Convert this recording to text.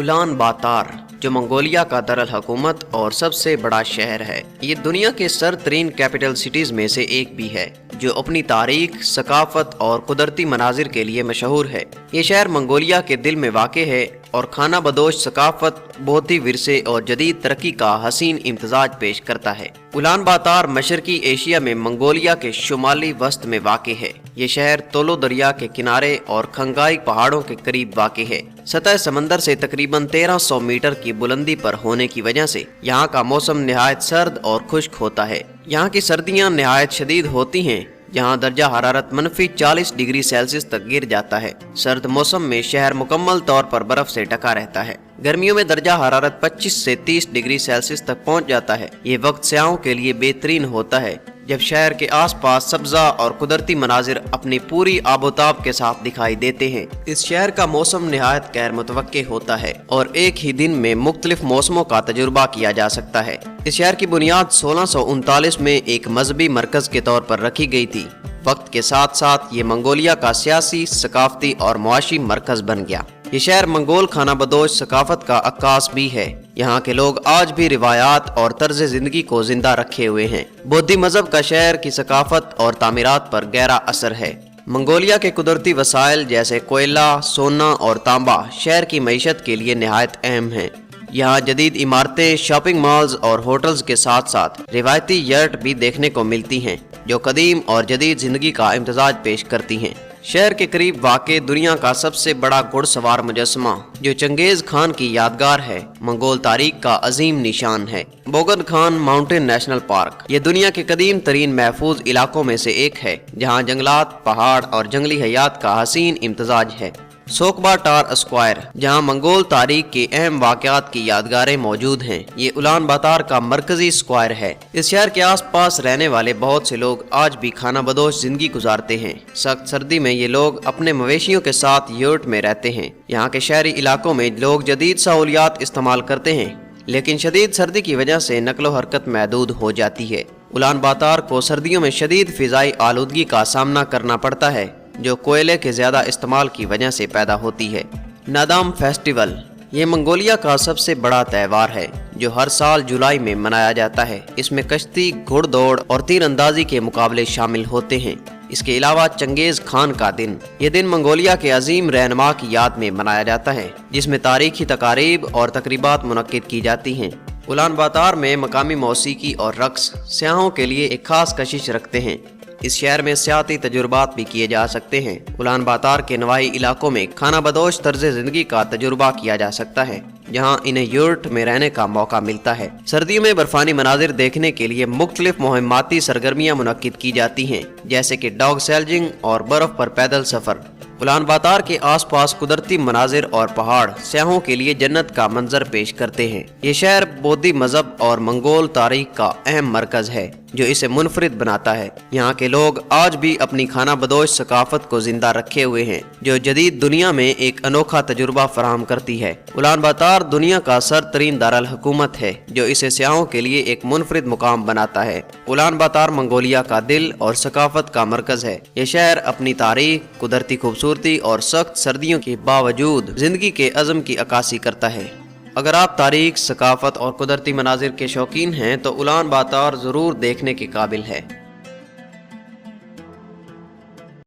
Ulan बातार जो Mongolia का दरअल हुकूमत और सबसे बड़ा शहर है। ये दुनिया के सरतरीन कैपिटल सिटीज में से एक भी है जो अपनी तारीख, सकाफत और कुदरती मनाजिर के लिए मशहूर है। ये शहर मंगोलिया के दिल में वाक़े है और खाना बदोश सकाफत, बोधी विरसे और जदीद तरक्की का हसीन इम्तजाज पेश करता है। उलान बातार मशरकी एशिया में मंगोलिया के शुमाली वस्त में वाक़े है। ये शहर तोलो दरिया के किनारे और खंगाई पहाड़ों के करीब वाक़े है। सतह समंदर से तकरीबन 1300 मीटर की बुलंदी पर होने की वजह से यहाँ का मौसम निहायत सर्द और खुश्क होता है। यहाँ की सर्दियाँ निहायत शदीद होती हैं। यहाँ दर्जा हरारत -40 डिग्री सेल्सियस तक गिर जाता है। सर्द मौसम में शहर मुकम्मल तौर पर बर्फ से ढका रहता है। गर्मियों में दर्जा हरारत 25 से 30 डिग्री सेल्सियस तक पहुँच जाता है। ये वक्त सयाहों के लिए बेहतरीन होता है जब शहर के आसपास सब्जा और कुदरती मनाजिर अपनी पूरी आबोताब के साथ दिखाई देते हैं। इस शहर का मौसम निहायत गैर मुतवक्के होता है और एक ही दिन में मुख्तलिफ मौसमों का तजुर्बा किया जा सकता है। इस शहर की बुनियाद 1639 में एक मजहबी मरकज के तौर पर रखी गई थी। वक्त के साथ साथ ये मंगोलिया का सियासी, सकाफती और मुआशी मरकज बन गया। ये शहर मंगोल खाना बदोश सकाफत का अक्कास भी है। यहाँ के लोग आज भी रिवायात और तर्ज जिंदगी को जिंदा रखे हुए हैं। बौद्धी मजहब का शहर की सकाफत और तामीरात पर गहरा असर है। मंगोलिया के कुदरती वसाइल जैसे कोयला, सोना और तांबा शहर की मईशत के लिए निहायत अहम हैं। यहाँ जदीद इमारतें, शॉपिंग मॉल्स और होटल्स के साथ साथ रिवायती यर्ट भी देखने को मिलती हैं जो कदीम और जदीद जिंदगी का इम्तजाज पेश करती हैं। शहर के करीब वाक़े दुनिया का सबसे बड़ा घुड़सवार मुजस्समा जो चंगेज खान की यादगार है, मंगोल तारीख का अजीम निशान है। बोगन खान माउंटेन नेशनल पार्क ये दुनिया के कदीम तरीन महफूज इलाकों में से एक है जहाँ जंगलात, पहाड़ और जंगली हयात का हसीन इम्तजाज है। सोकबा टार स्क्वायर जहाँ मंगोल तारीख के अहम वाक़यात की यादगारें मौजूद हैं। ये उलान बातार का मरकजी स्क्वायर है। इस शहर के आसपास रहने वाले बहुत से लोग आज भी खाना बदोश जिंदगी गुजारते हैं। सख्त सर्दी में ये लोग अपने मवेशियों के साथ यर्ट में रहते हैं। यहाँ के शहरी इलाकों में लोग जदीद सहूलियात इस्तेमाल करते हैं लेकिन शदीद सर्दी की वजह से नकलो हरकत महदूद हो जाती है। उलान बातार को सर्दियों में शदीद फिजाई आलूदगी का सामना करना पड़ता है जो कोयले के ज्यादा इस्तेमाल की वजह से पैदा होती है। नादाम फेस्टिवल ये मंगोलिया का सबसे बड़ा त्यौहार है जो हर साल जुलाई में मनाया जाता है। इसमें कश्ती, घुड़दौड़ और तीरंदाजी के मुकाबले शामिल होते हैं। इसके अलावा चंगेज खान का दिन ये दिन मंगोलिया के अजीम रहनुमा की याद में मनाया जाता है जिसमें तारीखी तकारीब और तकरीबात मुनक्किद की जाती हैं। उलान बातार में मकामी मौसीकी और रक्स सयाहों के लिए एक खास कशिश रखते हैं। इस शहर में सियाती तजुर्बात भी किए जा सकते हैं। उलान बातार के नवाही इलाकों में खाना बदोश तर्ज जिंदगी का तजुर्बा किया जा सकता है जहाँ इन्हें यर्ट में रहने का मौका मिलता है। सर्दियों में बर्फानी मनाजिर देखने के लिए मुख्तलिफ मुहिम्माती सरगर्मियाँ मुनक्किद की जाती हैं जैसे कि डॉग सैलजिंग और बर्फ पर पैदल सफर। उलान बातार के आसपास कुदरती मनाजिर और पहाड़ सयाहों के लिए जन्नत का मंजर पेश करते हैं। ये शहर बौद्धी मजहब और मंगोल तारीख का अहम मरकज है जो इसे मुनफरिद बनाता है। यहाँ के लोग आज भी अपनी खाना बदोश सकाफत को जिंदा रखे हुए हैं जो जदीद दुनिया में एक अनोखा तजुर्बा फराहम करती है। उलान बातार दुनिया का सरतरीन दारुल हुकूमत है जो इसे सयाहों के लिए एक मुनफरिद मुकाम बनाता है। उलान बातार मंगोलिया का दिल और सकाफत का मरकज है। ये शहर अपनी तारीख, कुदरती खूबसूरती और सख्त सर्दियों के बावजूद जिंदगी के अज़म की अक्कासी करता है। अगर आप तारीख, सकाफत और कुदरती मनाजिर के शौकीन हैं तो उलान बातार ज़रूर देखने के काबिल है।